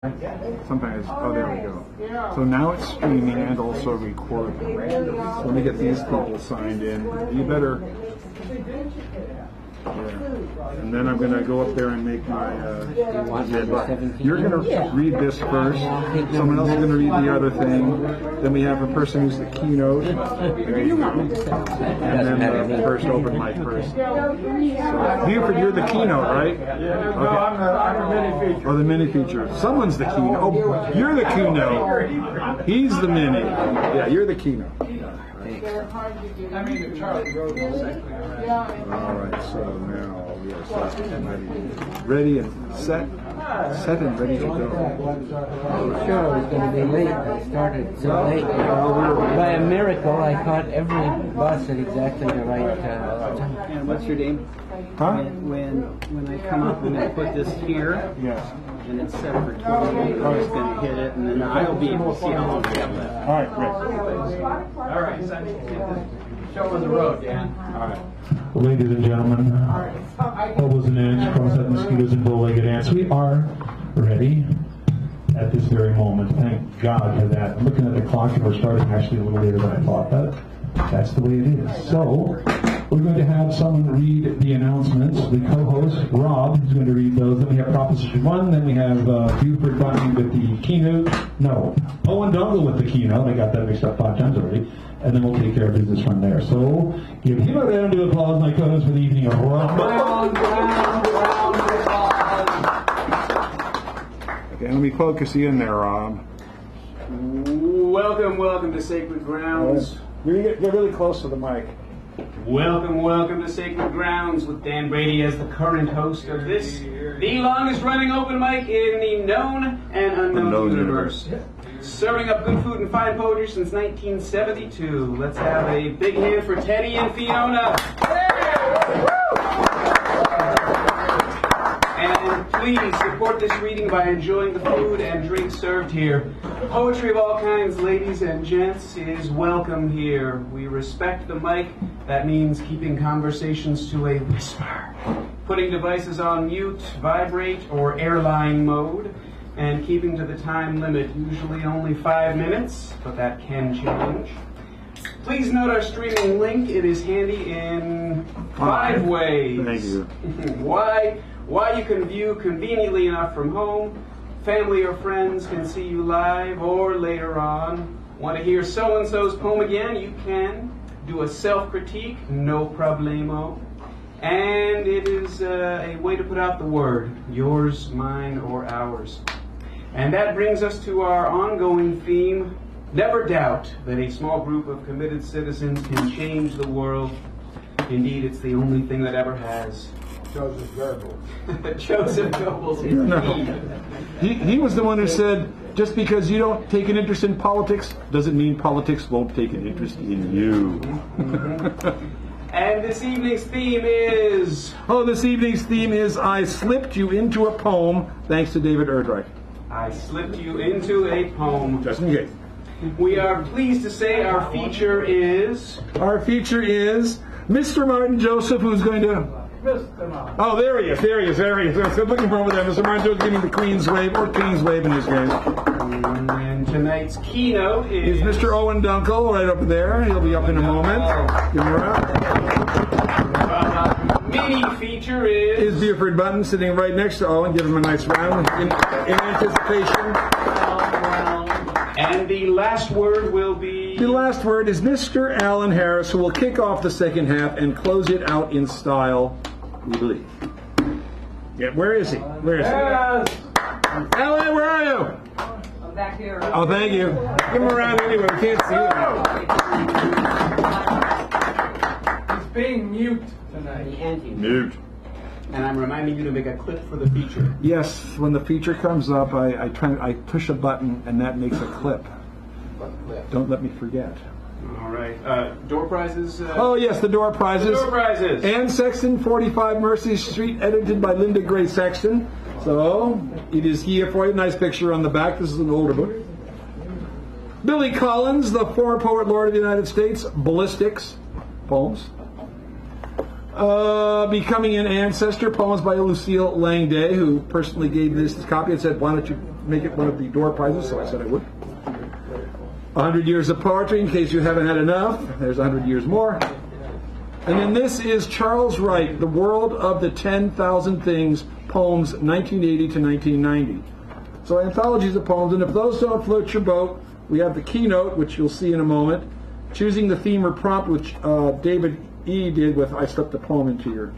Sometimes, oh, there we go. So now it's streaming and also recording. So let me get these people signed in. You better. Yeah. And then I'm going to go up there and make my. You're going to read this first. Someone else is going to read the other thing. Then we have a person who's the keynote. There you go. And then the first open mic person. So, Buford, you're the keynote, right? Yeah. Okay. I'm the mini feature. Oh, the mini feature. Someone's the keynote. Oh, you're the keynote. He's the mini. Yeah, you're the keynote. Charlie wrote all right, so now we are set and ready and set and ready to go. Sure, I was going to be late. I started so late. By a miracle, I caught every bus at exactly the right time. And what's your name? Huh? When I come up, I'm going to put this here. Yes. And it's set for 12. I'm just going to hit it, and then I'll be able to see how long we have left. All right, great. All right, so show on the road, Dan. All right. Ladies and gentlemen, bubbles and ants, cross-eyed mosquitoes, and bow-legged ants, we are ready at this very moment. Thank God for that. I'm looking at the clock, and we're starting actually a little later than I thought. That's the way it is. So, we're going to have someone read the announcements. The co-host, Rob, is going to read those. Then we have Proposition 1. Then we have Buford Bunting with the keynote. No, Owen Dongle with the keynote. I got that mixed up 5 times already. And then we'll take care of business from there. So, give him a round of applause, my co-host, for the evening of Rob. Okay, let me focus you in there, Rob. Welcome to Sacred Grounds. Get really close to the mic. Welcome to Sacred Grounds with Dan Brady as the current host of this, the longest running open mic in the known and unknown universe. Serving up good food and fine poetry since 1972. Let's have a big hand for Teddy and Fiona. And please support this reading by enjoying the food and drinks served here. Poetry of all kinds, ladies and gents, is welcome here. We respect the mic. That means keeping conversations to a whisper, putting devices on mute, vibrate, or airline mode, and keeping to the time limit, usually only 5 minutes, but that can change. Please note our streaming link. It is handy in 5 ways. Thank you. Why you can view conveniently enough from home. Family or friends can see you live or later on. Want to hear so-and-so's poem again? You can. Do a self-critique, no problemo. And it is a way to put out the word, yours, mine, or ours. And that brings us to our ongoing theme, never doubt that a small group of committed citizens can change the world. Indeed, it's the only thing that ever has. Joseph Goebbels. Joseph Goebbels. No. He was the one who said, just because you don't take an interest in politics doesn't mean politics won't take an interest in you. And this evening's theme is... Oh, this evening's theme is I Slipped You Into a Poem, thanks to David Erdreich. I slipped you into a poem. Just in case. We are pleased to say our feature is... Our feature is Mr. Martin Joseph, who's going to... Oh, there he is. So looking for over there. Mr. Martin Joseph giving the Queen's Wave, or King's Wave in this case. And tonight's keynote is Mr. Owen Dunkel, right up there. He'll be up in a moment. Give him a round. Mini feature is Buford Bunting sitting right next to Owen. Give him a nice round in anticipation. And the last word will be... The last word is Mr. Alan Harris, who will kick off the second half and close it out in style, we believe. Yeah, where is he? Alan, where are you? I'm back here. Oh, thank you. Give him a round anyway. We can't see him. He's being mute tonight. Mute. And I'm reminding you to make a clip for the feature. Yes, when the feature comes up, I push a button and that makes a clip. Don't let me forget. All right. Door prizes? Oh, yes, the door prizes. The door prizes. Ann Sexton, 45 Mercy Street, edited by Linda Gray Sexton. So, it is here for you. Nice picture on the back. This is an older book. Billy Collins, the former poet laureate of the United States, Ballistics, poems. Becoming an Ancestor, poems by Lucille Langday, who personally gave this copy and said, why don't you make it one of the door prizes, so I said I would. 100 years of poetry, in case you haven't had enough. There's 100 years more. And then this is Charles Wright, The World of the 10,000 Things, Poems 1980 to 1990. So anthologies of poems, and if those don't float your boat, we have the keynote, which you'll see in a moment, choosing the theme or prompt, which David E. did with I slipped you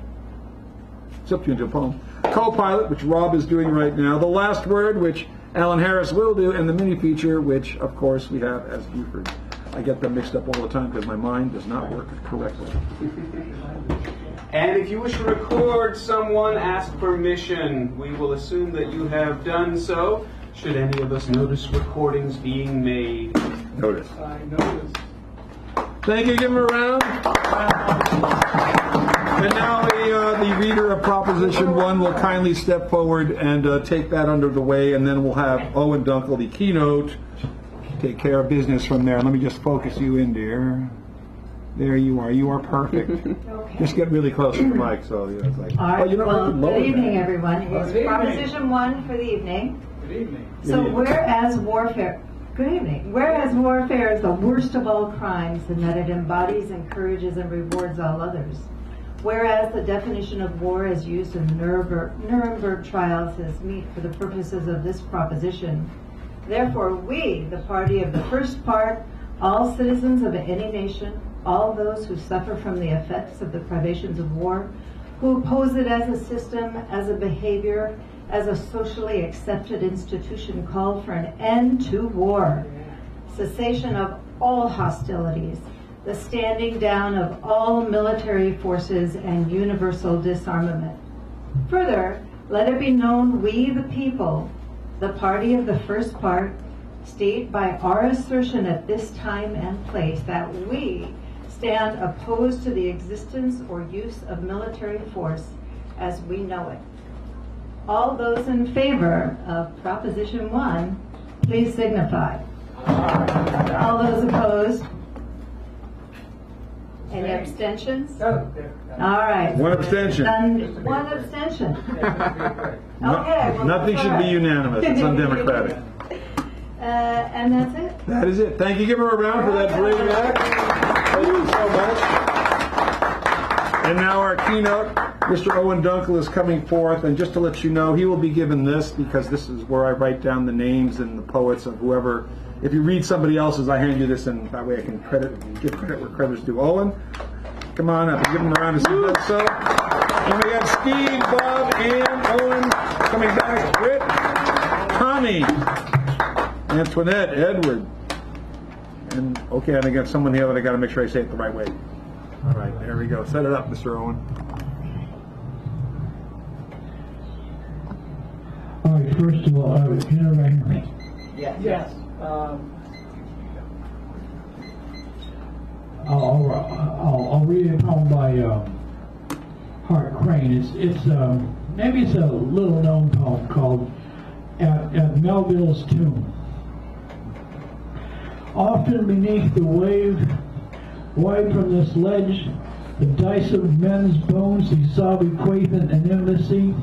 into a poem. Co-pilot, which Rob is doing right now. The last word, which Alan Harris will do, and the mini feature, which of course we have as Buford. I get them mixed up all the time because my mind does not work correctly. And if you wish to record someone, ask permission. We will assume that you have done so. Should any of us notice recordings being made? Notice. I noticed. Thank you. Give him a round. And now the reader of Proposition 1 will kindly step forward and take that under the way, and then we'll have Owen Dunkel, the keynote, take care of business from there. Let me just focus you in, dear. There you are. You are perfect. Okay. Just get really close to the mic, so it's like. All right. Oh, you know, I could lower good evening, that. everyone. It's Good evening. Proposition 1 for the evening. Good evening. So, evening. whereas warfare. Good evening. Whereas warfare is the worst of all crimes, in that it embodies, encourages, and rewards all others. Whereas the definition of war as used in Nuremberg trials is meet for the purposes of this proposition. Therefore, we, the party of the first part, all citizens of any nation, all those who suffer from the effects of the privations of war, who oppose it as a system, as a behavior, as a socially accepted institution, call for an end to war, cessation of all hostilities, the standing down of all military forces, and universal disarmament. Further, let it be known, we the people, the party of the first part, state by our assertion at this time and place that we stand opposed to the existence or use of military force as we know it. All those in favor of Proposition 1, please signify. All those opposed? Any abstentions? All right. One abstention. One abstention. Okay. Well, Nothing should be unanimous. It's undemocratic. And that's it. That is it. Thank you. Give her a round for that brave act. Thank you so much. And now our keynote, Mr. Owen Dunkel is coming forth, and just to let you know, he will be given this because this is where I write down the names and the poets of whoever. If you read somebody else's, I hand you this, and that way I can give credit where credit's due. Owen, come on up and give him a round of applause. So, and we got Steve, Bob, Ann, Owen coming back, Britt, Tommy, Antoinette, Edward, and okay, and I got someone here that I got to make sure I say it the right way. All right, there we go. Set it up, Mr. Owen. All right, first of all, can everybody hear me? Yes. I'll read a poem by Hart Crane. Maybe it's a little known poem called At Melville's Tomb. Often beneath the wave, wide from this ledge, the dice of men's bones he saw bequeathed an embassy.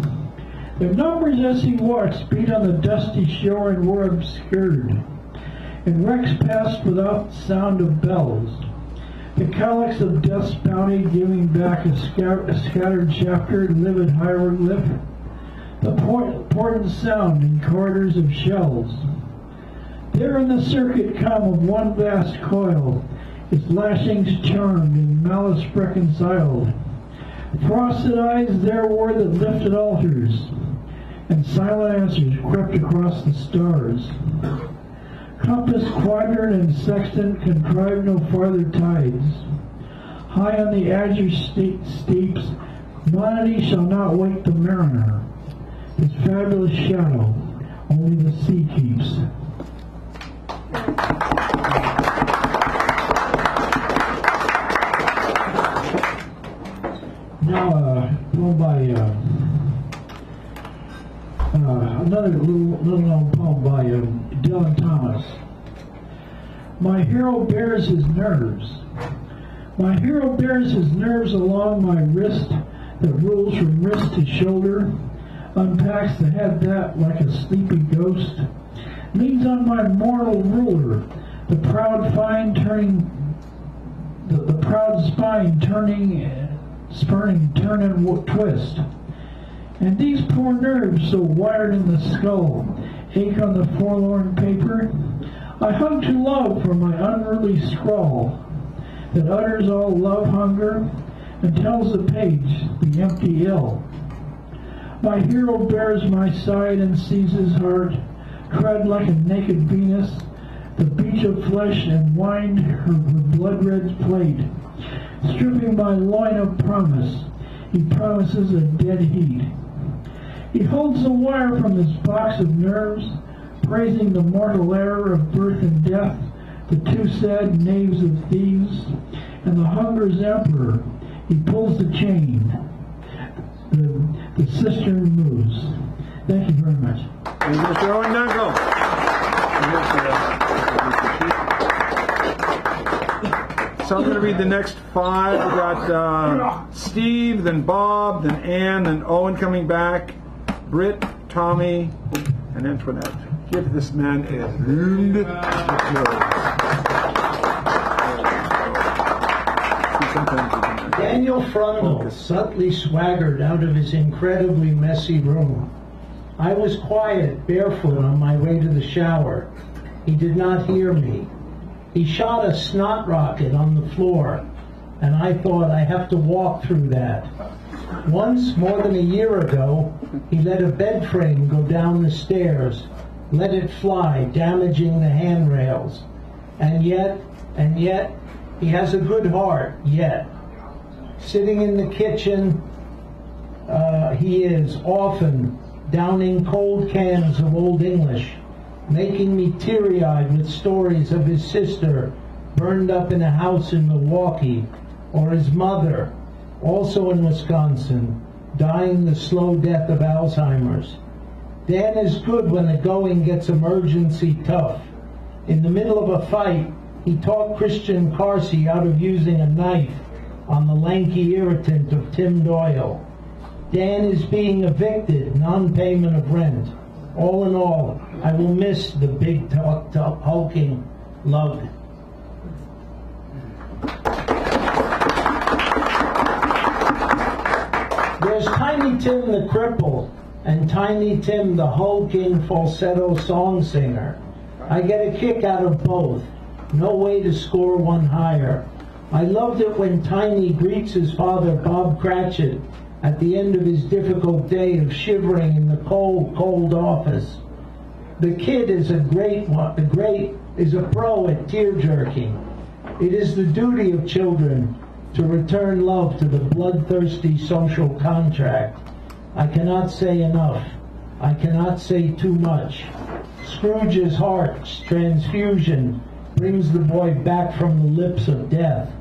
Their numbers as he watched beat on the dusty shore and were obscured, and wrecks passed without sound of bells. The calyx of death's bounty giving back a scattered chapter, livid hieroglyph, the portent sound in corridors of shells. There in the circuit come of one vast coil, its lashings charmed and malice reconciled. Frosted eyes there were that lifted altars, and silent answers crept across the stars. Compass, quadrant, and sextant contrived no farther tides. High on the azure steeps, monody shall not wake the mariner. His fabulous shadow only the sea keeps. Now, poem by another little known poem by Dylan Thomas. My hero bears his nerves. My hero bears his nerves along my wrist that rolls from wrist to shoulder. unpacks the head that, like a sleepy ghost, leans on my mortal ruler, the proud spine turning, spurning, turn and twist. And these poor nerves, so wired in the skull, ache on the forlorn paper. I hug to love for my unruly scrawl that utters all love hunger and tells the page the empty ill. My hero bears my side and sees his heart tread like a naked Venus, the beach of flesh, and wind her blood-red plate. Stripping my loin of promise, he promises a dead heat. He holds the wire from his box of nerves, praising the mortal error of birth and death, the two sad knaves of thieves, and the hunger's emperor. He pulls the chain. The cistern moves. Thank you very much. Thank you, Mr. Owen Dunkel. So I'm going to read the next 5. We've got Steve, then Bob, then Ann, then Owen coming back, Britt, Tommy, and Antoinette. Give this man a round of applause. Daniel Frundle subtly swaggered out of his incredibly messy room. I was quiet, barefoot, on my way to the shower. He did not hear me. He shot a snot rocket on the floor, and I thought, I have to walk through that. Once, more than a year ago, he let a bed frame go down the stairs, let it fly, damaging the handrails. And yet, he has a good heart, yet. Sitting in the kitchen, he is often downing cold cans of Old English, making me teary-eyed with stories of his sister burned up in a house in Milwaukee, or his mother, also in Wisconsin, dying the slow death of Alzheimer's. Dan is good when the going gets emergency tough. In the middle of a fight, he taught Christian Carsey out of using a knife on the lanky irritant of Tim Doyle. Dan is being evicted, non-payment of rent. All in all, I will miss the big hulking lug. There's Tiny Tim the cripple and Tiny Tim the hulking falsetto song singer. I get a kick out of both. No way to score one higher. I loved it when Tiny greets his father, Bob Cratchit, at the end of his difficult day of shivering in the cold, cold office. The kid is a pro at tear-jerking. It is the duty of children to return love to the bloodthirsty social contract. I cannot say enough. I cannot say too much. Scrooge's heart's transfusion brings the boy back from the lips of death.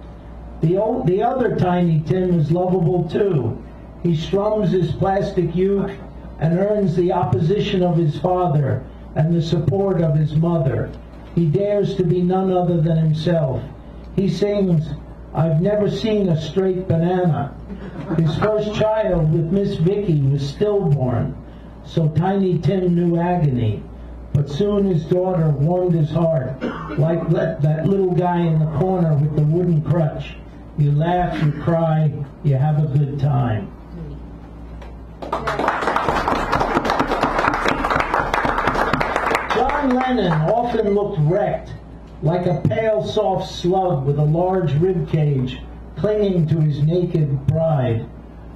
The other Tiny Tim is lovable too. He strums his plastic uke and earns the opposition of his father and the support of his mother. He dares to be none other than himself. He sings, "I've never seen a straight banana." His first child with Miss Vicky was stillborn, so Tiny Tim knew agony. But soon his daughter warmed his heart, like that little guy in the corner with the wooden crutch. You laugh, you cry, you have a good time. John Lennon often looked wrecked, like a pale, soft slug with a large rib cage clinging to his naked bride.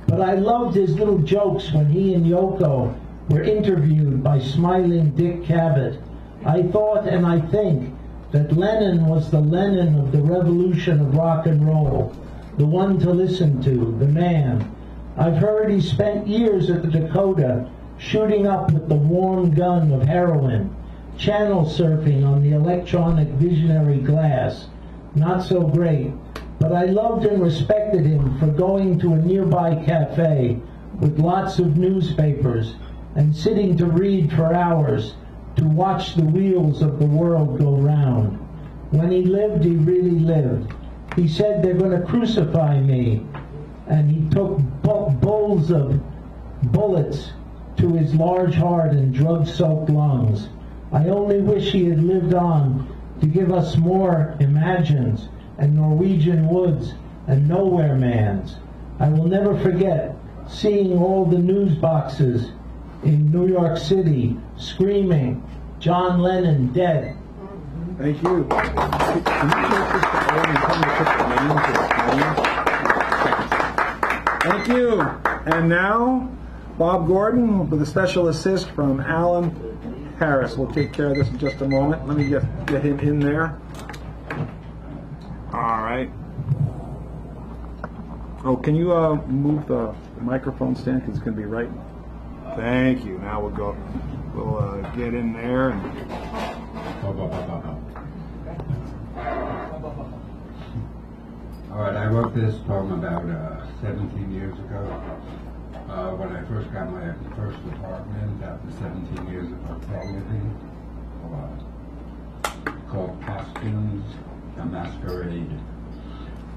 But I loved his little jokes when he and Yoko were interviewed by smiling Dick Cavett. I thought and I think that Lennon was the Lennon of the revolution of rock and roll, the one to listen to, the man. I've heard he spent years at the Dakota shooting up with the warm gun of heroin, channel surfing on the electronic visionary glass. Not so great, but I loved and respected him for going to a nearby cafe with lots of newspapers and sitting to read for hours, to watch the wheels of the world go round. When he lived, he really lived. He said, "They're going to crucify me," and he took bowls of bullets to his large heart and drug-soaked lungs. I only wish he had lived on to give us more Imagines and Norwegian Woods and Nowhere Mans. I will never forget seeing all the news boxes in New York City screaming, "John Lennon dead." Thank you. Can you take this phone and tell me to put the names in? Thank you. And now, Bob Gordon with a special assist from Alan Harris. We'll take care of this in just a moment. Let me get him in there. All right. Oh, can you move the microphone stand because it's going to be right? Thank you. Now we'll get in there and. All right, I wrote this poem about 17 years ago when I first got my first apartment after 17 years of hotel living, called Costumes, a Masquerade.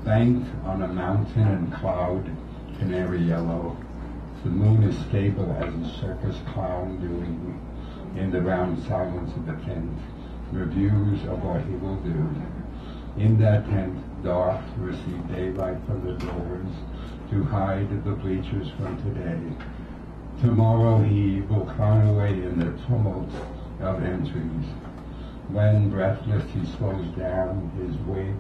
Banked on a mountain and cloud, canary yellow, the moon is stable as a circus clown doing, in the round silence of the tent, reviews of what he will do. In that tent, dark to receive daylight from the doors, to hide the bleachers from today. Tomorrow he will climb away in the tumult of entries. When, breathless, he slows down, his wig,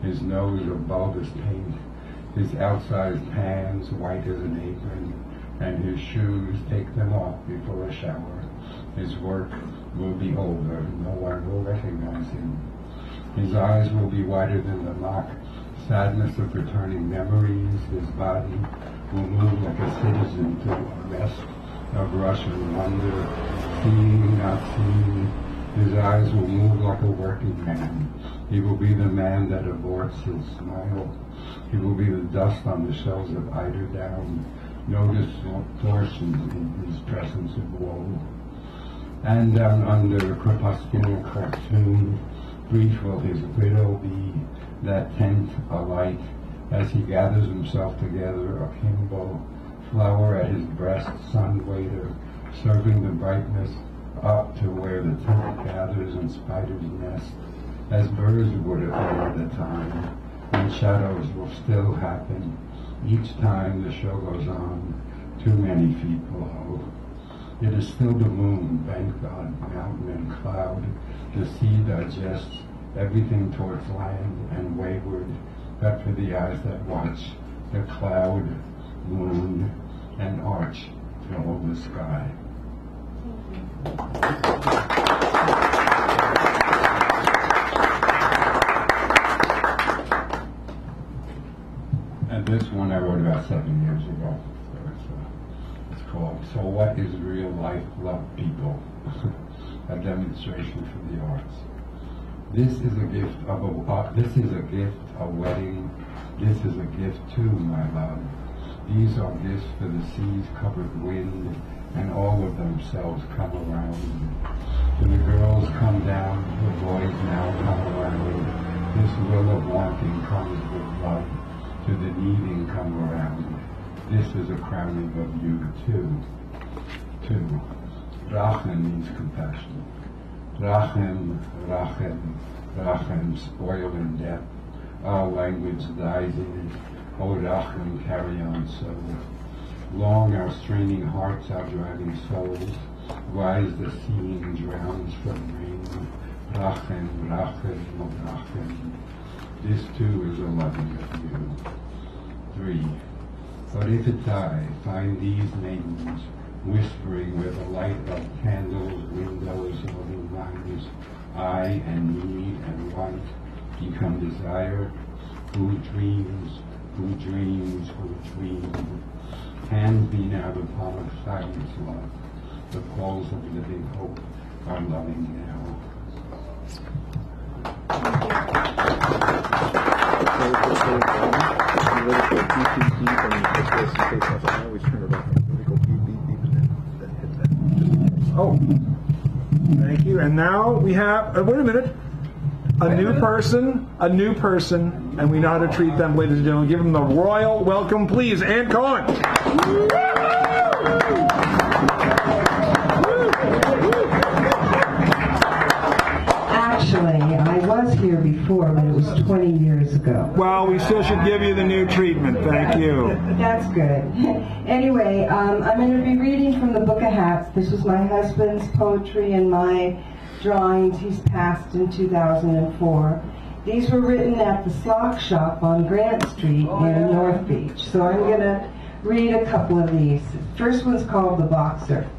his nose of bulbous paint, his outsized hands white as an apron, and his shoes, take them off before a shower. His work will be over, no one will recognize him. His eyes will be whiter than the mock sadness of returning memories. His body will move like a citizen to a rest of Russian wonder, seeing, not seeing. His eyes will move like a working man. He will be the man that aborts his smile. He will be the dust on the shelves of eiderdown, no distortions in his presence of woe. And down under a crepuscular cartoon, brief will his widow be, that tent alight, as he gathers himself together, akimbo, flower at his breast, sun waiter, serving the brightness up to where the tent gathers and spiders nest, as birds would have been at the time, and shadows will still happen. Each time the show goes on, too many feet below. It is still the moon, banked on mountain and cloud. The sea digests everything towards land and wayward, but for the eyes that watch, the cloud, moon, and arch fill the sky. And this one I wrote about 7 years ago. So it's called "So What Is Real Life Love People?" A demonstration from the arts. This is a gift of a wedding. This is a gift too, my love. These are gifts for the seas-covered wind, and all of themselves come around. To the girls come down, the boys now come around. This will of wanting comes with love. To the needing come around. This is a crowning of you too. Rachem means compassion. Rachem, Rachem, Rachem, spoil in death. Our language dies in it. O Rachem, carry on so. Long our straining hearts, our driving souls. Rise the sea and drowns from rain. Rachem, Rachem, O Rachem. This too is a loving of you. 3. But if it die, find these names, whispering with the light of candles, windows, loving lines, I and need and want become desire. Who dreams, who dreams, who dreams. Hands be now the palm of silence, love. The calls of living hope are loving now. Oh, thank you. And now we have, wait a minute, a new person, and we know how to treat them, ladies and gentlemen. Give them the royal welcome, please, Ann Cohen. here before, but it was 20 years ago. Well, we still should give you the new treatment. Thank you. That's good. Anyway, I'm going to be reading from the Book of Hats. This was my husband's poetry and my drawings. He's passed in 2004. These were written at the Slock Shop on Grant Street in North Beach. So I'm going to read a couple of these. First one's called The Boxer.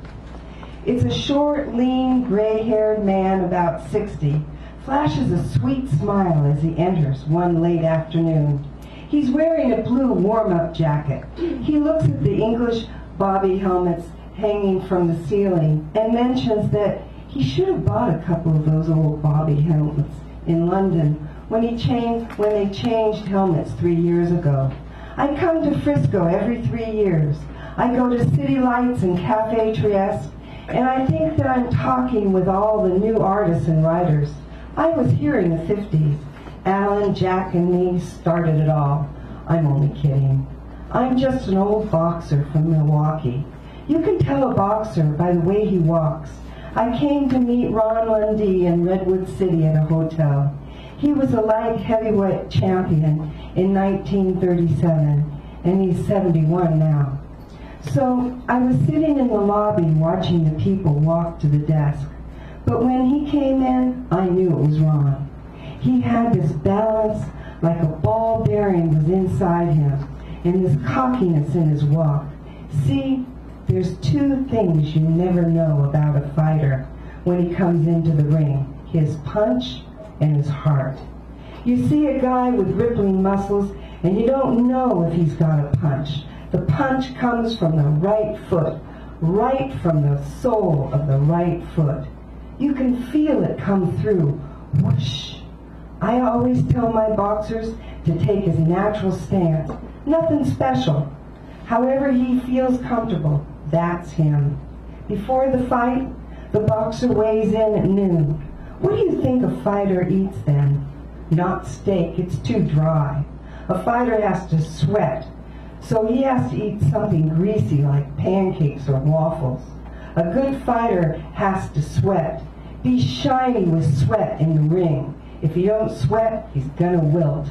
It's a short, lean, gray-haired man about 60. Flashes a sweet smile as he enters one late afternoon. He's wearing a blue warm-up jacket. He looks at the English bobby helmets hanging from the ceiling and mentions that he should have bought a couple of those old bobby helmets in London when they changed helmets 3 years ago. I come to Frisco every 3 years. I go to City Lights and Cafe Trieste, and I think that I'm talking with all the new artists and writers. I was here in the 50s. Alan, Jack, and me started it all. I'm only kidding. I'm just an old boxer from Milwaukee. You can tell a boxer by the way he walks. I came to meet Ron Lundy in Redwood City at a hotel. He was a light heavyweight champion in 1937, and he's 71 now. So I was sitting in the lobby watching the people walk to the desk. But when he came in, I knew it was Ron. He had this balance like a ball bearing was inside him, and this cockiness in his walk. See, there's two things you never know about a fighter when he comes into the ring: his punch and his heart. You see a guy with rippling muscles, and you don't know if he's got a punch. The punch comes from the right foot, right from the sole of the right foot. You can feel it come through, whoosh. I always tell my boxers to take his natural stance, nothing special. However he feels comfortable, that's him. Before the fight, the boxer weighs in at noon. What do you think a fighter eats then? Not steak, it's too dry. A fighter has to sweat, so he has to eat something greasy like pancakes or waffles. A good fighter has to sweat. Be shiny with sweat in the ring. If you don't sweat, he's gonna wilt.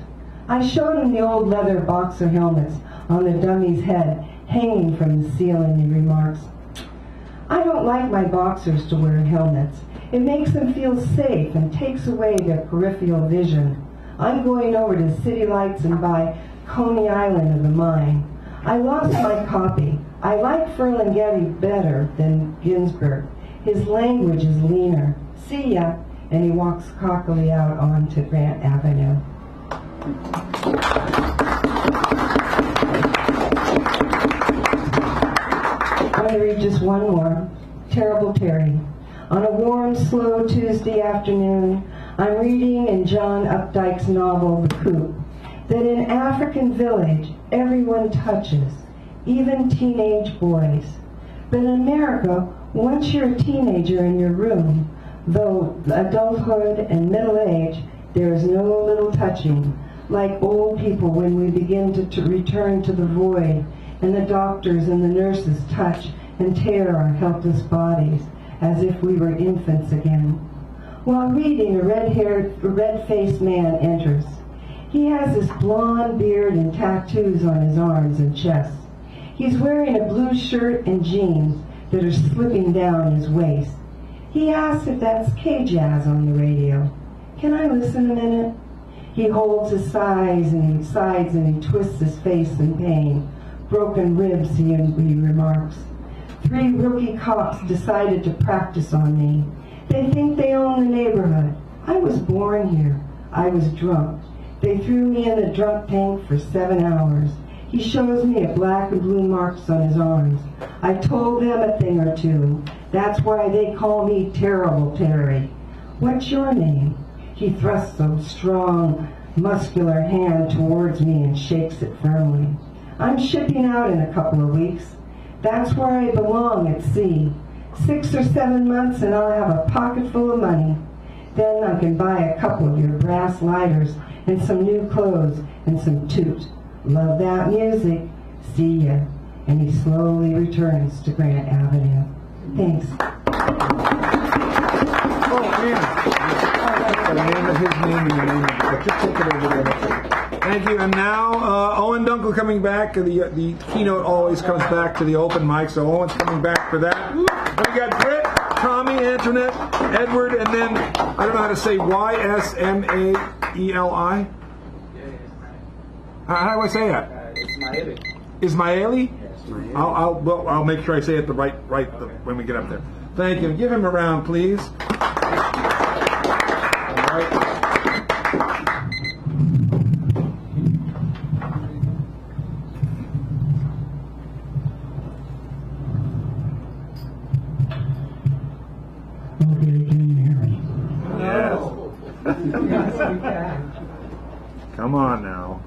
I showed him the old leather boxer helmets on the dummy's head, hanging from the ceiling. He remarks, I don't like my boxers to wear helmets. It makes them feel safe and takes away their peripheral vision. I'm going over to City Lights and buy Coney Island of the Mind. I lost my copy. I like Ferlinghetti better than Ginsberg. His language is leaner. See ya. And he walks cockily out onto Grant Avenue. I'm going to read just one more. Terrible Terry. On a warm, slow Tuesday afternoon, I'm reading in John Updike's novel, The Coop, that in African village, everyone touches, even teenage boys. But in America, once you're a teenager in your room, though adulthood and middle age, there is no little touching, like old people when we begin to return to the void, and the doctors and the nurses touch and tear our helpless bodies as if we were infants again. While reading, a red-faced man enters. He has this blonde beard and tattoos on his arms and chest. He's wearing a blue shirt and jeans that are slipping down his waist. He asks if that's K-Jazz on the radio. Can I listen a minute? He holds his sides and he twists his face in pain. Broken ribs, he remarks. 3 rookie cops decided to practice on me. They think they own the neighborhood. I was born here. I was drunk. They threw me in the drunk tank for 7 hours. He shows me a black and blue marks on his arms. I told them a thing or two. That's why they call me Terrible Terry. What's your name? He thrusts a strong, muscular hand towards me and shakes it firmly. I'm shipping out in a couple of weeks. That's where I belong at sea. 6 or 7 months and I'll have a pocket full of money. Then I can buy a couple of your brass lighters and some new clothes and some toot. Love that music. See ya. And he slowly returns to Grant Avenue. Thanks. Oh, man. The name of his name me the name of it, but just take it over there. Thank you. And now Owen Dunkel coming back. The keynote always comes back to the open mic, so Owen's coming back for that. Then we got Britt, Tommy, Antoinette, Edward, and then I don't know how to say Ysmaeli. How do I say that? Ismaili. I'll make sure I say it the right when we get up there. Thank you. Give him a round, please. All right. Okay, can you hear me? Yes, we can. Come on now.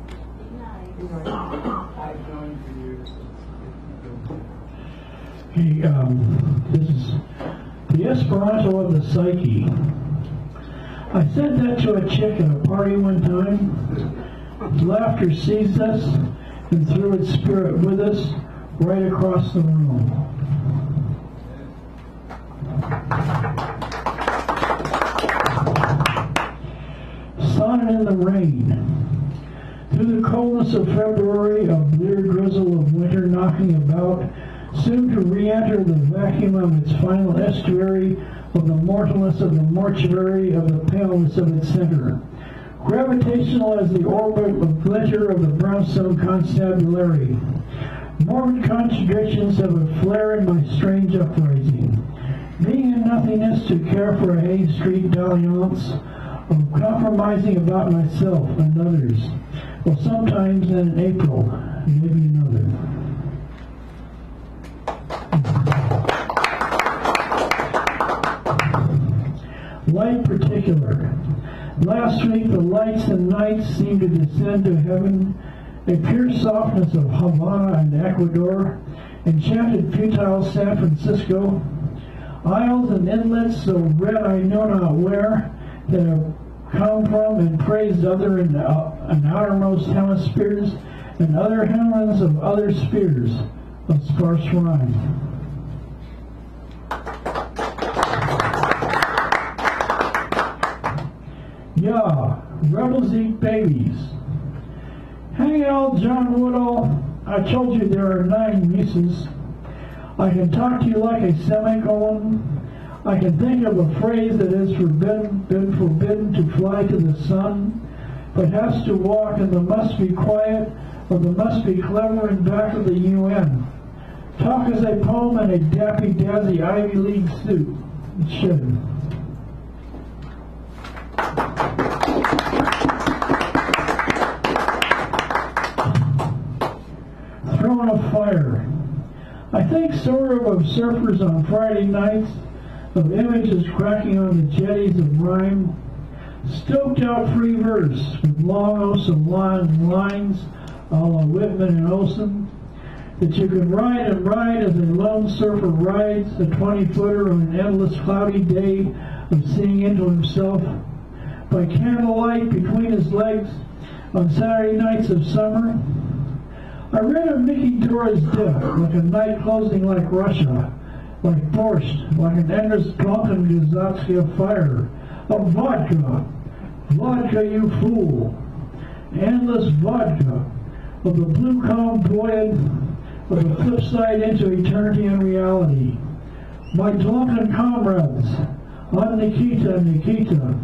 Hey, this is the Esperanto of the Psyche. I said that to a chick at a party one time. Laughter seized us and threw its spirit with us right across the room. Sonnet in the rain. Through the coldness of February, a blear drizzle of winter knocking about, soon to re-enter the vacuum of its final estuary, of the mortalness of the mortuary, of the paleness of its center. Gravitational as the orbit of glitter of the brownstone constabulary. Morbid contradictions have a flare in my strange uprising. Being in nothingness to care for a Hay Street dalliance, of compromising about myself and others. Well, sometimes in April, maybe another. Light particular. Last week the lights and nights seemed to descend to heaven, a pure softness of Havana and Ecuador, enchanted futile San Francisco, isles and inlets so red I know not where, that have come from and praised other and outermost hemispheres, and other hamlets of other spheres of sparse rhyme. Yeah, rebels eat babies. Hang out, John Woodall. I told you there are 9 muses. I can talk to you like a semicolon. I can think of a phrase that has been forbidden to fly to the sun, but has to walk in the must be quiet or the must be clever in back of the UN. Talk as a poem in a dappy-dazzy Ivy League suit. It should. Throwing a fire. I think sort of surfers on Friday nights, of images cracking on the jetties of rhyme, stoked out free verse with long awesome lines a la Whitman and Olson, that you can ride and ride as a lone surfer rides a 20-footer on an endless cloudy day of seeing into himself by candlelight between his legs on Saturday nights of summer. I read of Mickey Dora's death like a night closing like Russia, like Borscht, like an endless drunken Gazatsky of fire, of vodka, vodka you fool, endless vodka, of the blue-collar void, of the flip side into eternity and reality. My drunken comrades, on Nikita, Nikita.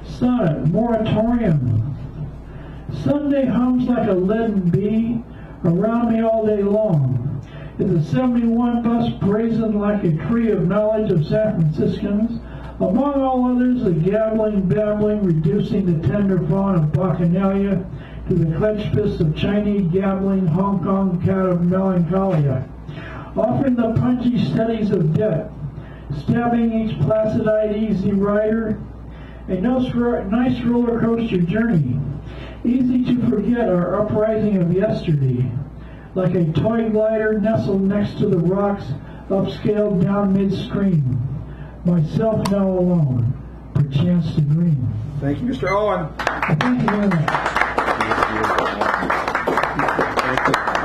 Sonnet, moratorium. Sunday hums like a leaden bee around me all day long. Is the 71 bus brazen like a tree of knowledge of San Franciscans? Among all others, the gabbling, babbling, reducing the tender fawn of Bacchanalia to the clenched fist of Chinese gabbling Hong Kong cat of melancholia. Offering the punchy studies of debt, stabbing each placid-eyed easy rider, a nice roller coaster journey. Easy to forget our uprising of yesterday, like a toy glider nestled next to the rocks, upscaled down midstream. Myself now alone, perchance to dream. Thank you, Mr. Owen. Thank you very much.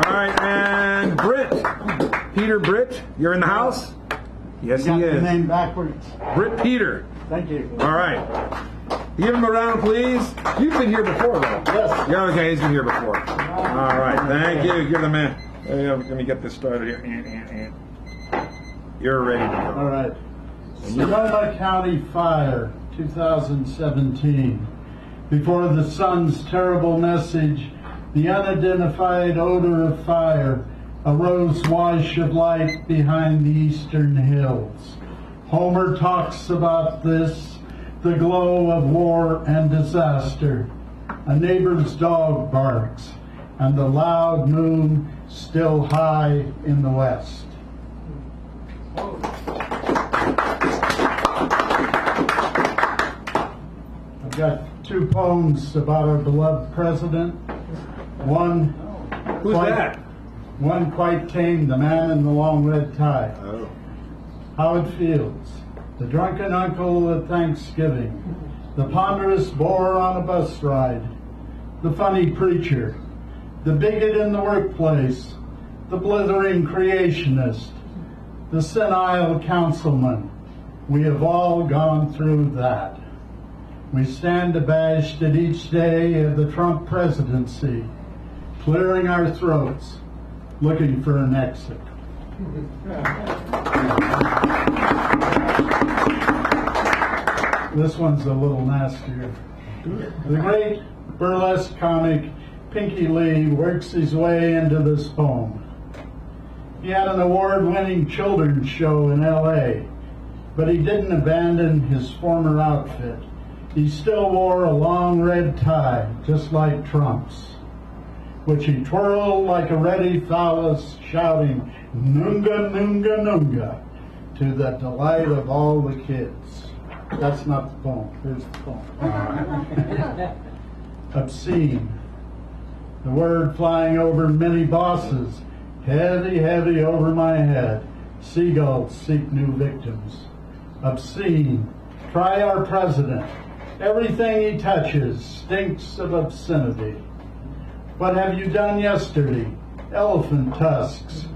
All right, and Britt. Peter Britt, you're in the house? Yes, You he got the is. name backwards. Britt Peter. Thank you. All right. Give him a round, please. You've been here before, though. Yes. Yeah, okay, he's been here before. All right, thank you. Give the man. Let me get this started here. You're ready to go. All right. Sonoma County Fire, 2017. Before the sun's terrible message, the unidentified odor of fire, a rose wash of light behind the eastern hills. Homer talks about this, the glow of war and disaster. A neighbor's dog barks, and the loud moon still high in the west. I've got two poems about our beloved president. One, Who's that? One quite tame, The Man in the Long Red Tie. Oh. How it feels. The drunken uncle at Thanksgiving. The ponderous bore on a bus ride. The funny preacher. The bigot in the workplace. The blithering creationist. The senile councilman. We have all gone through that. We stand abashed at each day of the Trump presidency, clearing our throats, looking for an exit. This one's a little nastier. The great burlesque comic Pinky Lee works his way into this poem. He had an award-winning children's show in L.A., but he didn't abandon his former outfit. He still wore a long red tie, just like Trump's, which he twirled like a ready phallus, shouting, "Nunga, nunga, nunga," to the delight of all the kids. That's not the poem. Here's the poem. Obscene. The word flying over many bosses, heavy, heavy over my head. Seagulls seek new victims. Obscene. Try our president. Everything he touches stinks of obscenity. What have you done yesterday? Elephant tusks,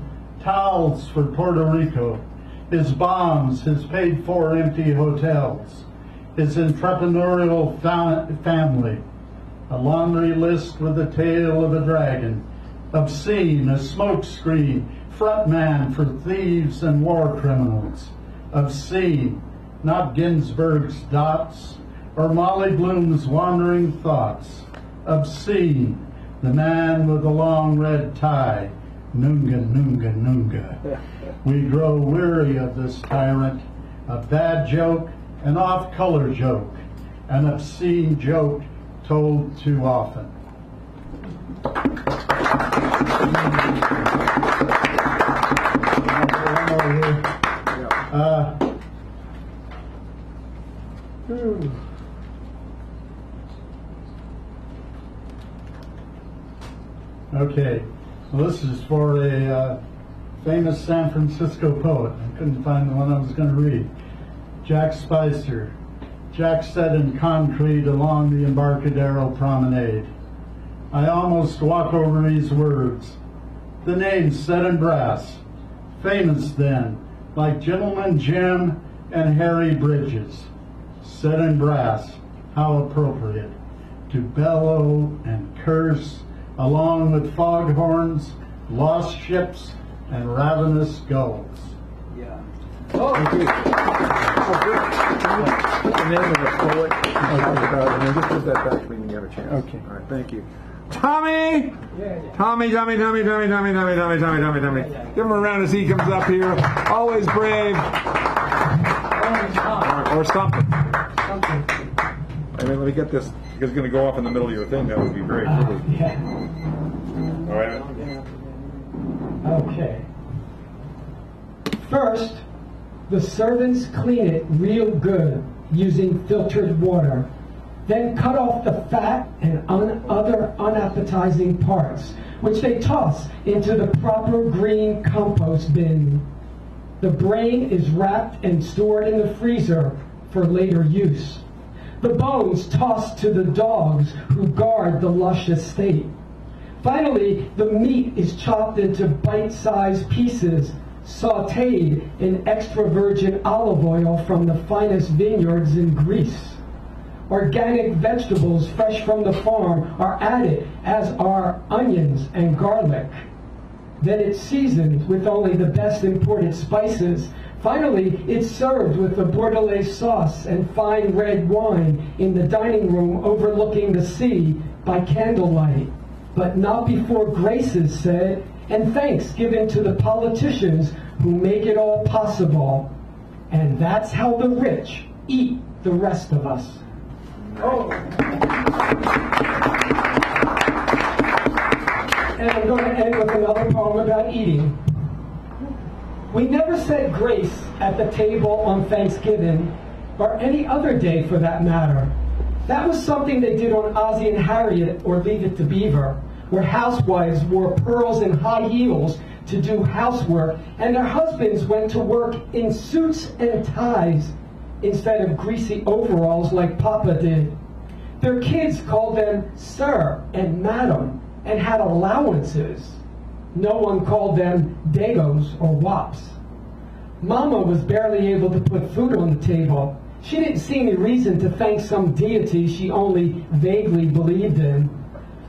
towels for Puerto Rico, his bombs, his paid-for empty hotels, his entrepreneurial family, a laundry list with the tail of a dragon, obscene, a smokescreen, front man for thieves and war criminals, obscene, not Ginsburg's dots or Molly Bloom's wandering thoughts, obscene, the man with the long red tie, nunga, nunga, nunga. We grow weary of this tyrant, a bad joke, an off-color joke, an obscene joke told too often. Okay, well, this is for a famous San Francisco poet. I couldn't find the one I was going to read. Jack Spicer. Jack said in concrete along the Embarcadero Promenade. I almost walk over these words. The names set in brass. Famous then, like Gentleman Jim and Harry Bridges. Set in brass, how appropriate. To bellow and curse, along with foghorns, lost ships, and ravenous gulls. Yeah. Oh, thank you. Put the name of the poet and then just put that back when you have a chance. Okay. All right, thank you. Tommy! Tommy. Give him a round as he comes up here. Always brave. Or something. I mean, let me get this. It's going to go off in the middle of your thing. That would be very cool. All right. Okay. First, the servants clean it real good using filtered water. Then cut off the fat and other unappetizing parts, which they toss into the proper green compost bin. The brain is wrapped and stored in the freezer for later use. The bones tossed to the dogs who guard the lush estate. Finally, the meat is chopped into bite-sized pieces sautéed in extra virgin olive oil from the finest vineyards in Greece. Organic vegetables fresh from the farm are added, as are onions and garlic. Then it's seasoned with only the best imported spices. Finally, it's served with the Bordelais sauce and fine red wine in the dining room overlooking the sea by candlelight. But not before grace is said, and thanks given to the politicians who make it all possible. And that's how the rich eat the rest of us. Oh. And I'm going to end with another poem about eating. We never said grace at the table on Thanksgiving, or any other day for that matter. That was something they did on Ozzie and Harriet or Leave It to Beaver, where housewives wore pearls and high heels to do housework, and their husbands went to work in suits and ties instead of greasy overalls like Papa did. Their kids called them Sir and Madam and had allowances. No one called them Dagos or Wops. Mama was barely able to put food on the table. She didn't see any reason to thank some deity she only vaguely believed in.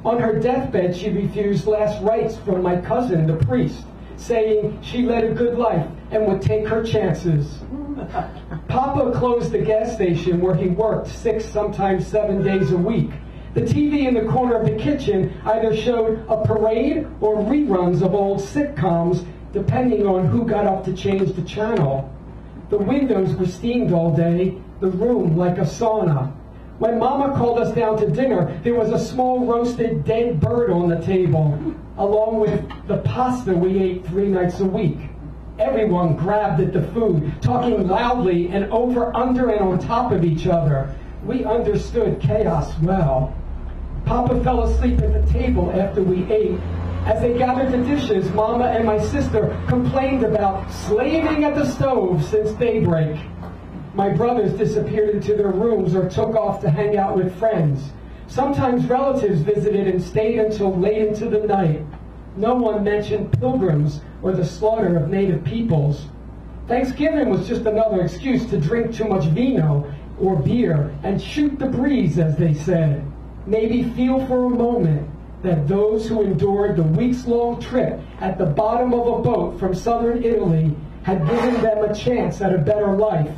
On her deathbed, she refused last rites from my cousin, the priest, saying she led a good life and would take her chances. Papa closed the gas station where he worked 6, sometimes 7 days a week. The TV in the corner of the kitchen either showed a parade or reruns of old sitcoms, depending on who got up to change the channel. The windows were steamed all day, the room like a sauna. When Mama called us down to dinner, there was a small roasted dead bird on the table, along with the pasta we ate 3 nights a week. Everyone grabbed at the food, talking loudly and over, under, and on top of each other. We understood chaos well. Papa fell asleep at the table after we ate. As they gathered the dishes, Mama and my sister complained about slaving at the stove since daybreak. My brothers disappeared into their rooms or took off to hang out with friends. Sometimes relatives visited and stayed until late into the night. No one mentioned pilgrims or the slaughter of native peoples. Thanksgiving was just another excuse to drink too much vino or beer and shoot the breeze, as they said. Maybe feel for a moment that those who endured the weeks-long trip at the bottom of a boat from southern Italy had given them a chance at a better life.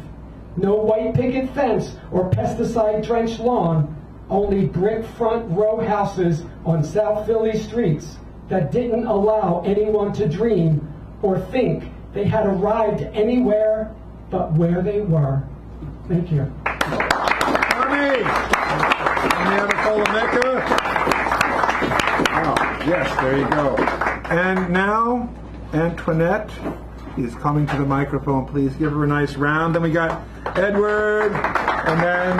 No white picket fence or pesticide-drenched lawn, only brick front row houses on South Philly streets that didn't allow anyone to dream or think they had arrived anywhere but where they were. Thank you. Yes, there you go. And now, Antoinette is coming to the microphone. Please give her a nice round. Then we got Edward, and then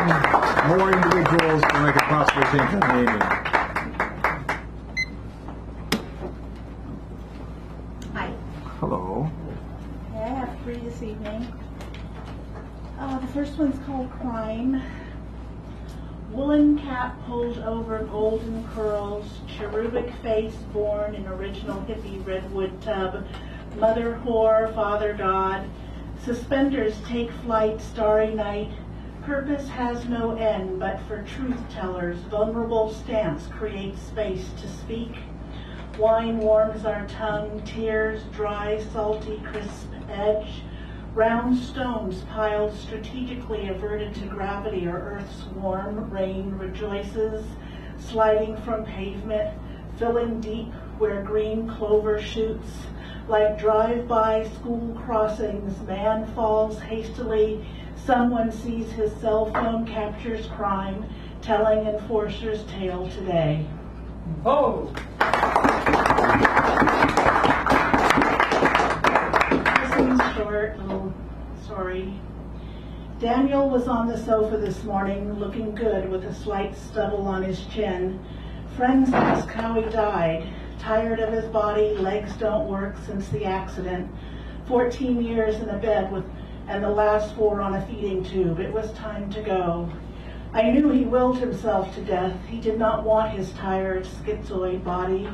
more individuals than I could possibly think of naming. Hi. Hello. Okay, I have 3 this evening. The first one's called Crime. Woolen cap pulled over golden curls, cherubic face born in original hippie redwood tub, mother whore, father god, suspenders take flight, starry night, purpose has no end, but for truth tellers, vulnerable stance creates space to speak. Wine warms our tongue, tears dry, salty, crisp edge. Round stones piled strategically averted to gravity or earth's warm rain rejoices, sliding from pavement, filling deep where green clover shoots. Like drive-by school crossings, man falls hastily, someone sees his cell phone, captures crime, telling enforcer's tale today. Oh! Short little story. Daniel was on the sofa this morning, looking good with a slight stubble on his chin. Friends ask how he died. Tired of his body, legs don't work since the accident. 14 years in a bed and the last 4 on a feeding tube. It was time to go. I knew he willed himself to death. He did not want his tired, schizoid body.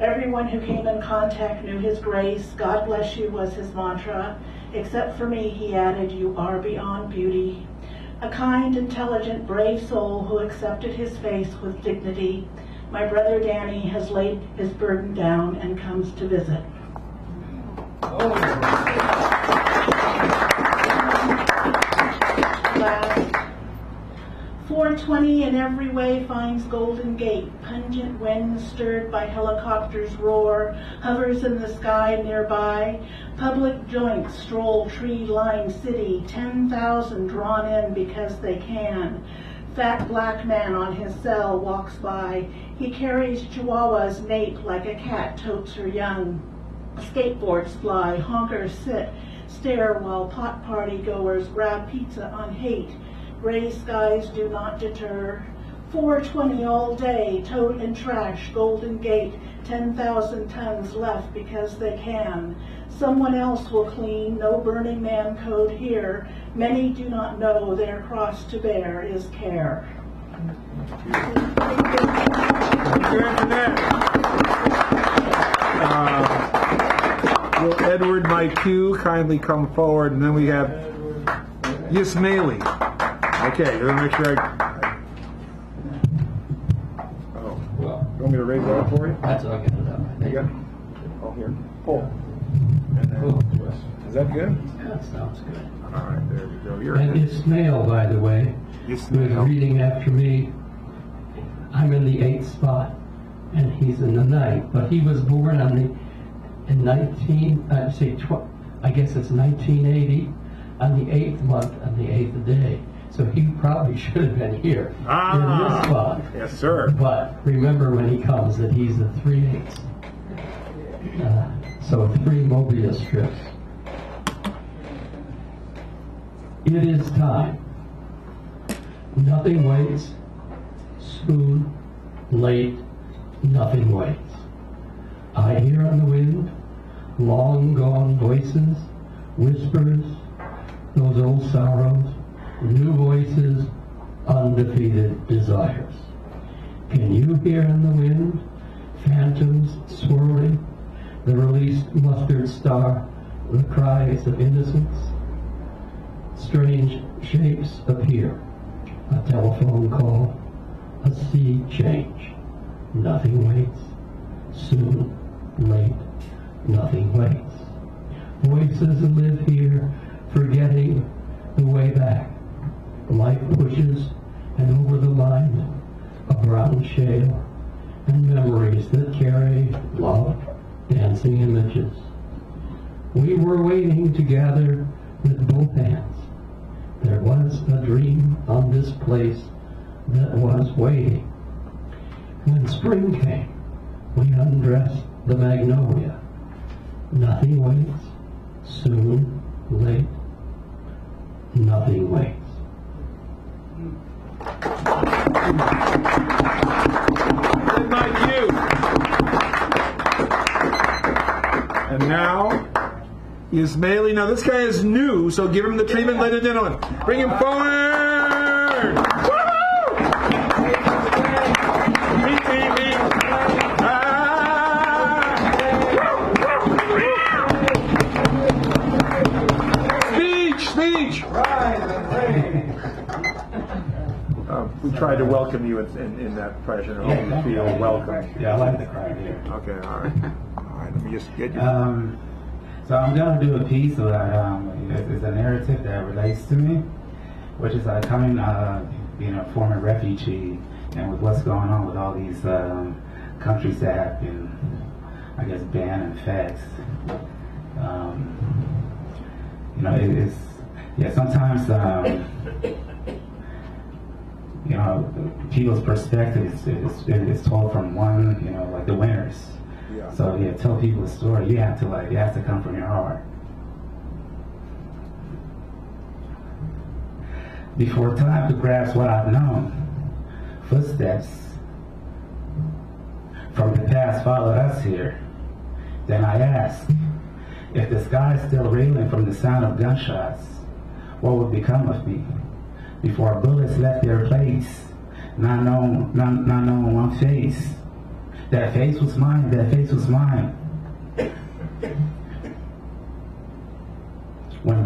Everyone who came in contact knew his grace. God bless you was his mantra. Except for me, he added, you are beyond beauty. A kind, intelligent, brave soul who accepted his face with dignity. My brother Danny has laid his burden down and comes to visit. 420 in every way finds Golden Gate. Pungent wind stirred by helicopters' roar hovers in the sky nearby. Public joints stroll tree-lined city, 10,000 drawn in because they can. Fat black man on his cell walks by. He carries chihuahuas nape like a cat totes her young. Skateboards fly, honkers sit, stare while pot party goers grab pizza on hate. Gray skies do not deter. 420 all day, tote and trash, Golden Gate, 10,000 tons left because they can. Someone else will clean, no Burning Man code here. Many do not know their cross to bear is care. Will Edward, my cue, kindly come forward, and then we have Yismaili. Okay, let me make sure I. Oh, well. You want me to raise that up for you? That's all good enough. You got it? Oh, here. Pull. And then twist. Is that good? That sounds good. All right, there we go. You're And Ismail, by the way, who's reading after me. I'm in the 8th spot, and he's in the 9th. But he was born on the in 1980 on the 8th month on the 8th day. So he probably should have been here in this spot. Yes, sir. But remember when he comes that he's the 3/8. So 3 Mobius strips. It is time. Nothing waits. Soon, late, nothing waits. I hear on the wind long gone voices, whispers, those old sorrows, new voices, undefeated desires. Can you hear in the wind phantoms swirling, the released mustard star, the cries of innocence? Strange shapes appear, a telephone call, a sea change. Nothing waits. Soon, late, nothing waits. Voices live here, forgetting the way back. Life pushes, and over the line, a brown shale, and memories that carry love, dancing images. We were waiting to gather with both hands. There was a dream on this place that was waiting. When spring came, we undressed the magnolia. Nothing waits. Soon, late, nothing waits. Like you. And now, Yismaili. Now this guy is new, so give him the treatment, ladies and gentlemen. Bring him forward. Woo! Meet. Speech. We tried to welcome you in that impression. I hope you feel welcome. Yeah, I like the crowd here. Okay, all right. Let me just get you. So I'm going to do a piece that it's a narrative that relates to me, which is coming, being a former refugee, and with what's going on with all these countries that have been, I guess, banned and faxed. Sometimes, people's perspective is told from one, like the winners. Yeah. So tell people a story. It has to come from your heart. Before time to grasp what I've known, footsteps from the past followed us here. Then I asked, if the sky is still reeling from the sound of gunshots, what would become of me? Before bullets left their place, not knowing one face. That face was mine, that face was mine. When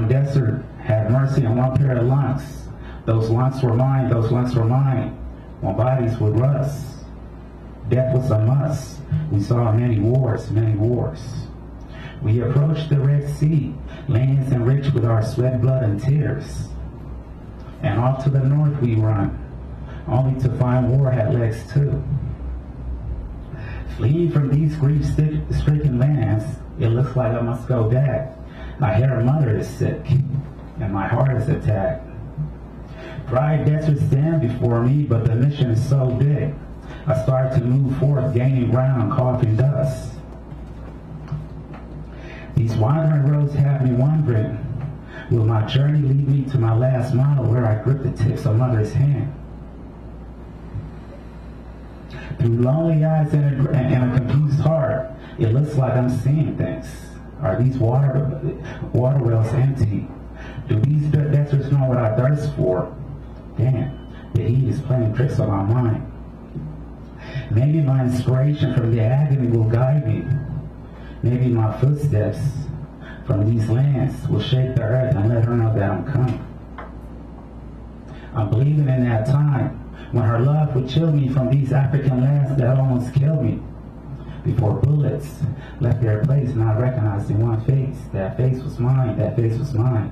desert had mercy on one pair of lungs, those lungs were mine, those lungs were mine. When bodies would rust, death was a must. We saw many wars, many wars. We approached the Red Sea, lands enriched with our sweat, blood, and tears. And off to the north we run, only to find war had legs too. Fleeing from these grief-stricken lands, it looks like I must go back. My hair mother is sick, and my heart is attacked. Dry deserts stand before me, but the mission is so big. I start to move forth, gaining ground, coughing dust. These wandering roads have me wondering, will my journey lead me to my last mile where I grip the tips of Mother's hand? Through lonely eyes and a confused heart, it looks like I'm seeing things. Are these water wells empty? Do these deserts know what I thirst for? Damn, the heat is playing tricks on my mind. Maybe my inspiration from the agony will guide me. Maybe my footsteps from these lands will shake the earth and let her know that I'm coming. I'm believing in that time when her love would chill me from these African lands that almost killed me. Before bullets left their place, not recognizing one face. That face was mine, that face was mine.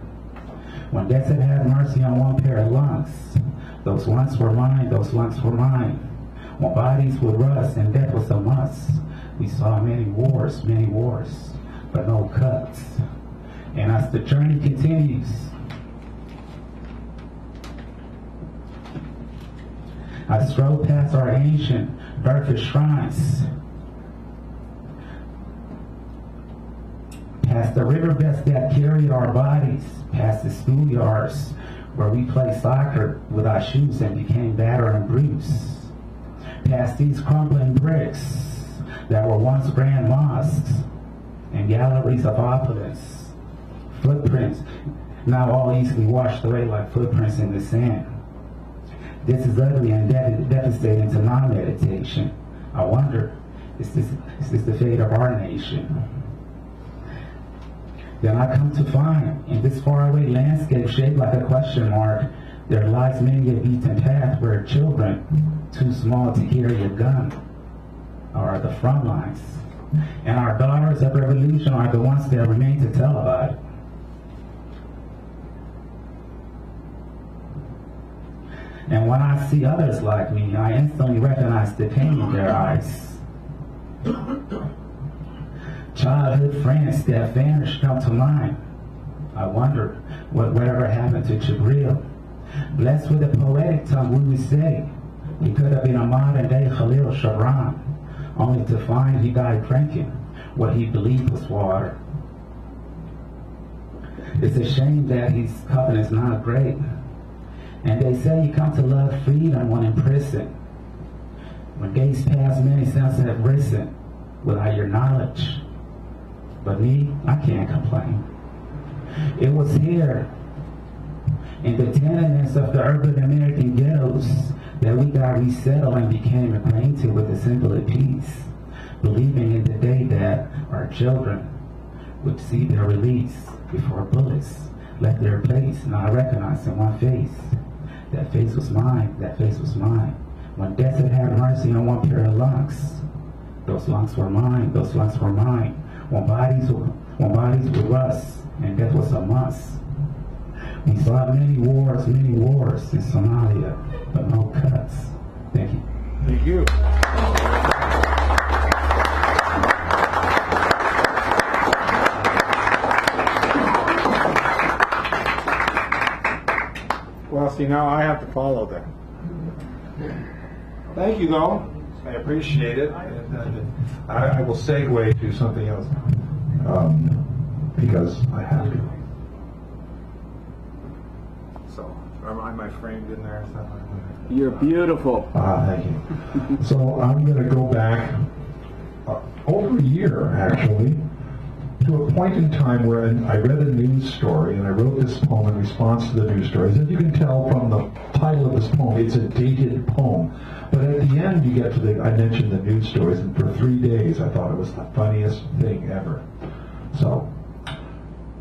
When desert had mercy on one pair of lungs, those lungs were mine, those lungs were mine. When bodies would rust and death was a must, we saw many wars, but no cuts. And as the journey continues, I stroll past our ancient birthday shrines, past the riverbeds that carried our bodies, past the schoolyards where we played soccer with our shoes and became battered and bruised, past these crumbling bricks that were once grand mosques and galleries of opulence, footprints now all easily washed away like footprints in the sand. This is ugly and devastating to non-meditation. I wonder, is this the fate of our nation? Then I come to find, in this faraway landscape shaped like a question mark, there lies many a beaten path where children, too small to carry a gun, are the front lines. And our daughters of revolution are the ones that remain to tell about it. And when I see others like me, I instantly recognize the pain in their eyes. Childhood friends that vanished come to mind. I wonder whatever happened to Jibril. Blessed with a poetic tongue, we would say he could have been a modern day Khalil Gibran, only to find he died drinking what he believed was water. It's a shame that his covenant is not great. And they say you come to love freedom when in prison. When days pass, many sons have risen without your knowledge. But me, I can't complain. It was here, in the tenements of the urban American ghettos, that we got resettled and became acquainted with the symbol of peace, believing in the day that our children would see their release before bullets left their place, not recognizing one face. That face was mine, that face was mine. When death had mercy on one pair of lungs, those lungs were mine, those lungs were mine. When bodies would rust, and death was a must. We saw many wars in Somalia, but no cuts. Thank you. Thank you. Well, see, now I have to follow that. Thank you, though. I appreciate it. And, I will segue to something else because I have to. So, am I framed in there? You're beautiful. Thank you. So I'm going to go back over a year, actually, to a point in time where I read a news story, and I wrote this poem in response to the news story. As you can tell from the title of this poem, it's a dated poem. But at the end, you get to I mentioned the news stories, and for 3 days, I thought it was the funniest thing ever. So,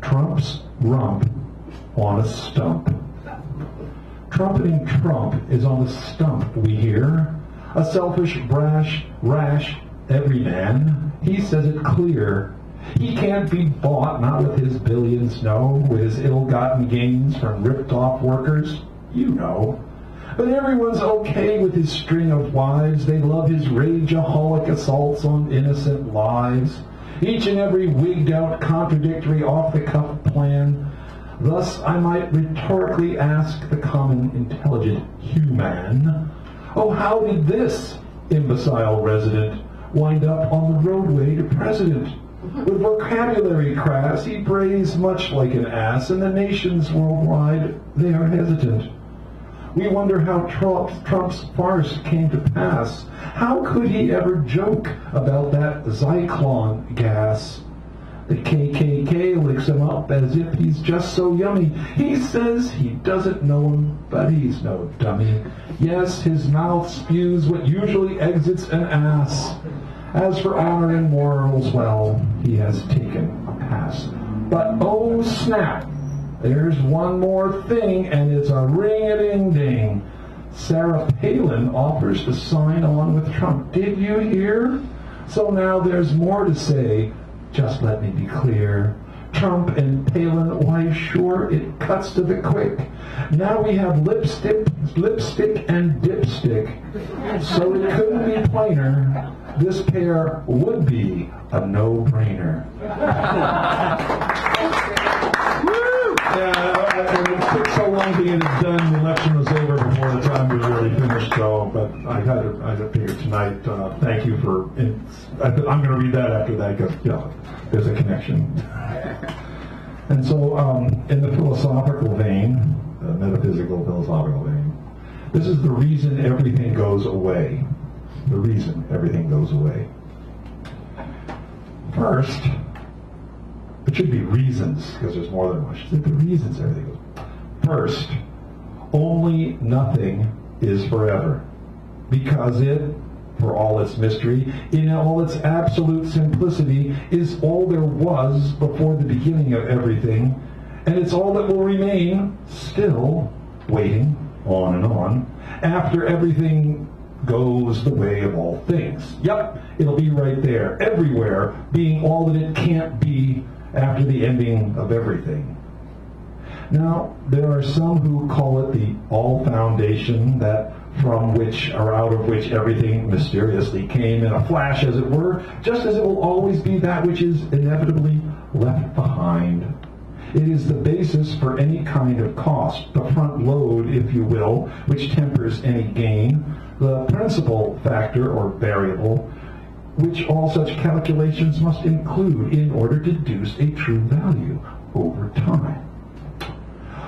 Trump's rump on a stump. Trumpeting Trump is on the stump, we hear. A selfish, brash, rash everyman. He says it clear. He can't be bought, not with his billions, no, with his ill-gotten gains from ripped-off workers, you know. But everyone's okay with his string of wives. They love his rageaholic assaults on innocent lives. Each and every wigged-out, contradictory, off-the-cuff plan. Thus, I might rhetorically ask the common, intelligent human, oh, how did this imbecile resident wind up on the roadway to president? With vocabulary crass, he prays much like an ass, and the nations worldwide, they are hesitant. We wonder how Trump's farce came to pass. How could he ever joke about that Zyklon gas? The KKK licks him up as if he's just so yummy. He says he doesn't know him, but he's no dummy. Yes, his mouth spews what usually exits an ass. As for honor and morals, well, he has taken a pass. But oh snap, there's one more thing, and it's a ring-a-ding-ding. Sarah Palin offers to sign on with Trump. Did you hear? So now there's more to say. Just let me be clear. Trump and Palin, why sure, it cuts to the quick. Now we have lipstick and dipstick. So it couldn't be plainer. This pair would be a no-brainer. Yeah, it took so long to get it done. The election was over before the time we really finished, though. But I had to figure tonight. Thank you for. I'm going to read that after that because there's a connection. And so, in the philosophical vein, the metaphysical philosophical vein, this is the reason everything goes away. The reason everything goes away. First, it should be reasons, because there's more than one. Should say the reasons everything goes. First, only nothing is forever, because it, for all its mystery, in all its absolute simplicity, is all there was before the beginning of everything, and it's all that will remain, still waiting, on and on, after everything goes the way of all things. Yep, it'll be right there, everywhere, being all that it can't be after the ending of everything. Now, there are some who call it the all foundation, that from which or out of which everything mysteriously came in a flash, as it were, just as it will always be that which is inevitably left behind. It is the basis for any kind of cost, the front load, if you will, which tempers any gain, the principal factor or variable, which all such calculations must include in order to deduce a true value over time.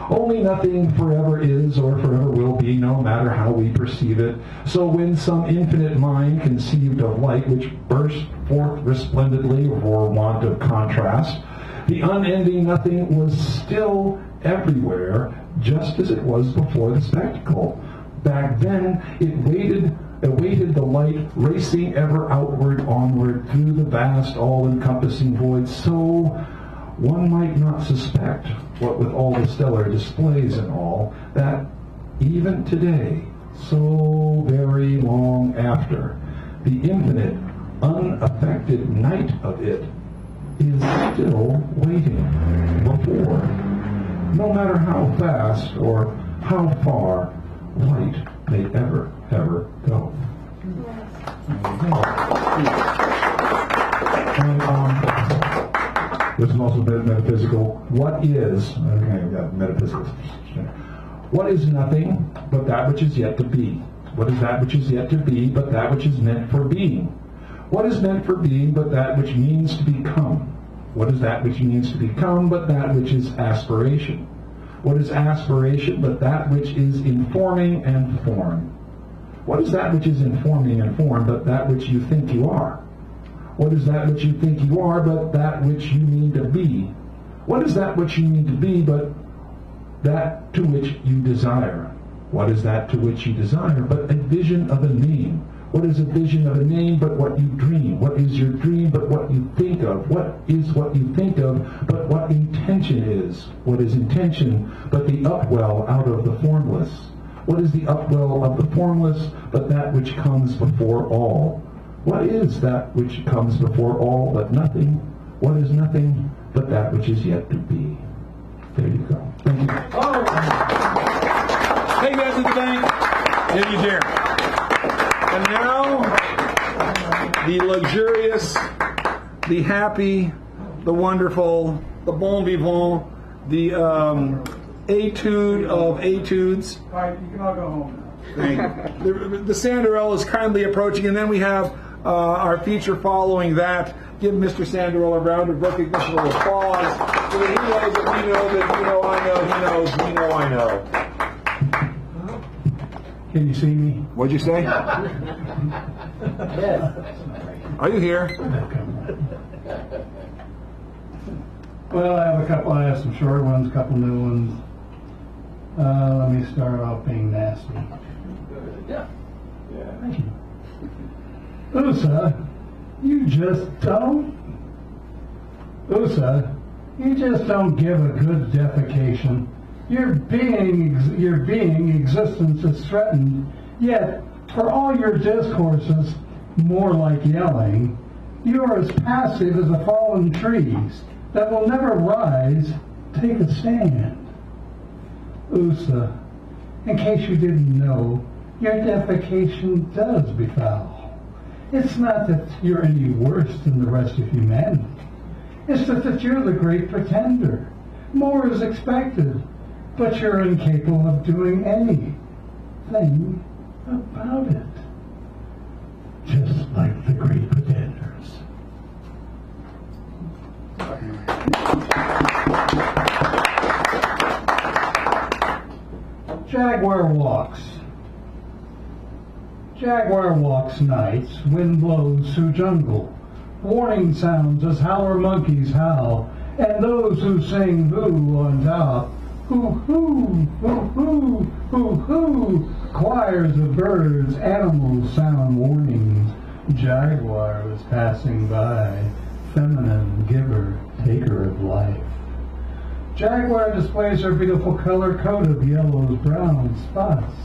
Only nothing forever is or forever will be, no matter how we perceive it. So when some infinite mind conceived of light which burst forth resplendently for want of contrast, the unending nothing was still everywhere, just as it was before the spectacle. Back then, it awaited the light, racing ever outward, onward, through the vast, all-encompassing void, so one might not suspect, what with all the stellar displays and all, that even today, so very long after, the infinite, unaffected night of it is still waiting before, no matter how fast or how far light may ever go. And there's also metaphysical. What is? Okay, I've got metaphysical. What is nothing but that which is yet to be? What is that which is yet to be but that which is meant for being? What is meant for being but that which means to become? What is that which means to become but that which is aspiration? What is aspiration but that which is informing and form? What is that which is informing and form but that which you think you are? What is that which you think you are, but that which you need to be? What is that which you need to be, but that to which you desire? What is that to which you desire, but a vision of a name? What is a vision of a name but what you dream? What is your dream but what you think of? What is what you think of but what intention is? What is intention but the upwell out of the formless? What is the upwell of the formless but that which comes before all? What is that which comes before all but nothing? What is nothing but that which is yet to be? There you go. Thank you. Oh. Thank you guys at the bank. Thank you, dear. And now, the luxurious, the happy, the wonderful, the bon vivant, the etude of etudes. All right, you can all go home now. Thank you. The Sanderell is kindly approaching, and then we have our feature following that. Give Mr. Sanderell a round of recognition of applause so that he knows that we know that you know I know, he knows, we know I know. Can you see me? What'd you say? Yes. Are you here? Well, I have some short ones, a couple new ones. Let me start off being nasty. Yeah. Thank you. USA, you just don't give a good defecation. Your being existence is threatened, yet for all your discourses, more like yelling, you are as passive as the fallen trees that will never rise. Take a stand. USA, in case you didn't know, your defecation does befoul. It's not that you're any worse than the rest of humanity. It's that you're the great pretender. More is expected, but you're incapable of doing anything about it. Just like the great pretenders. Jaguar walks. Jaguar walks nights, wind blows through jungle. Warning sounds as howler monkeys howl, and those who sing hoo on top. Hoo hoo, hoo hoo, hoo hoo. Choirs of birds, animals sound warnings. Jaguar is passing by, feminine giver, taker of life. Jaguar displays her beautiful color coat of yellows, browns, spots.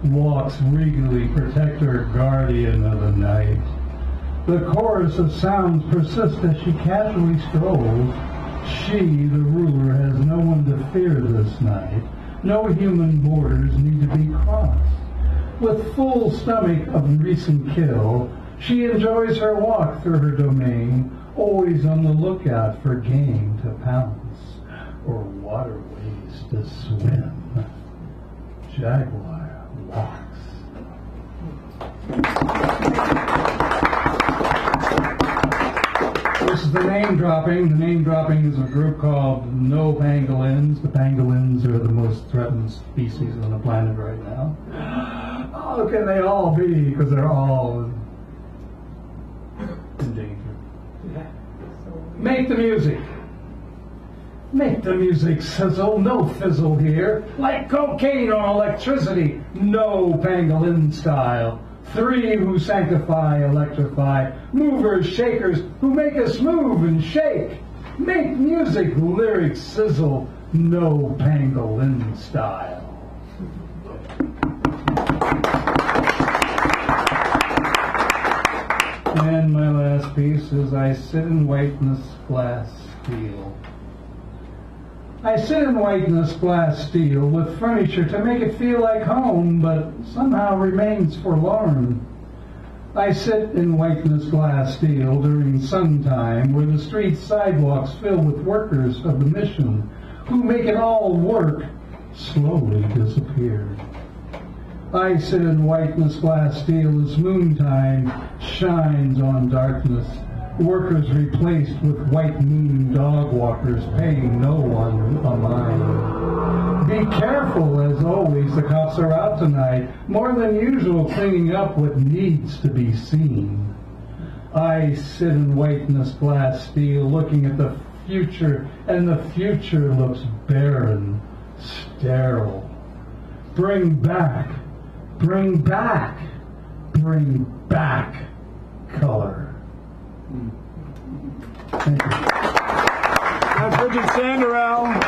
Walks regally, protector, guardian of the night. The chorus of sounds persists as she casually strolls. She, the ruler, has no one to fear this night. No human borders need to be crossed. With full stomach of recent kill, she enjoys her walk through her domain, always on the lookout for game to pounce or waterways to swim. Jaguar walks. This is the name dropping. The name dropping is a group called No Pangolins. The pangolins are the most threatened species on the planet right now. How can they all be? Because they're all in danger. Make the music. Make the music sizzle, no fizzle here. Like cocaine or electricity, no pangolin style. Three who sanctify, electrify, movers, shakers, who make us move and shake. Make music, lyrics sizzle, no pangolin style. And my last piece is I sit and wait in this glass steel. I sit and wait in this glass steel with furniture to make it feel like home, but somehow remains forlorn. I sit and wait in this glass steel during sun time, where the street sidewalks fill with workers of the mission, who make it all work, slowly disappear. I sit and wait in this glass steel as moontime shines on darkness. Workers replaced with white moon dog walkers, paying no one a mind. Be careful, as always, the cops are out tonight, more than usual cleaning up what needs to be seen. I sit and wait in this glass steel, looking at the future, and the future looks barren, sterile. Bring back, bring back, bring back color. Thank you. Bridget Sanderell.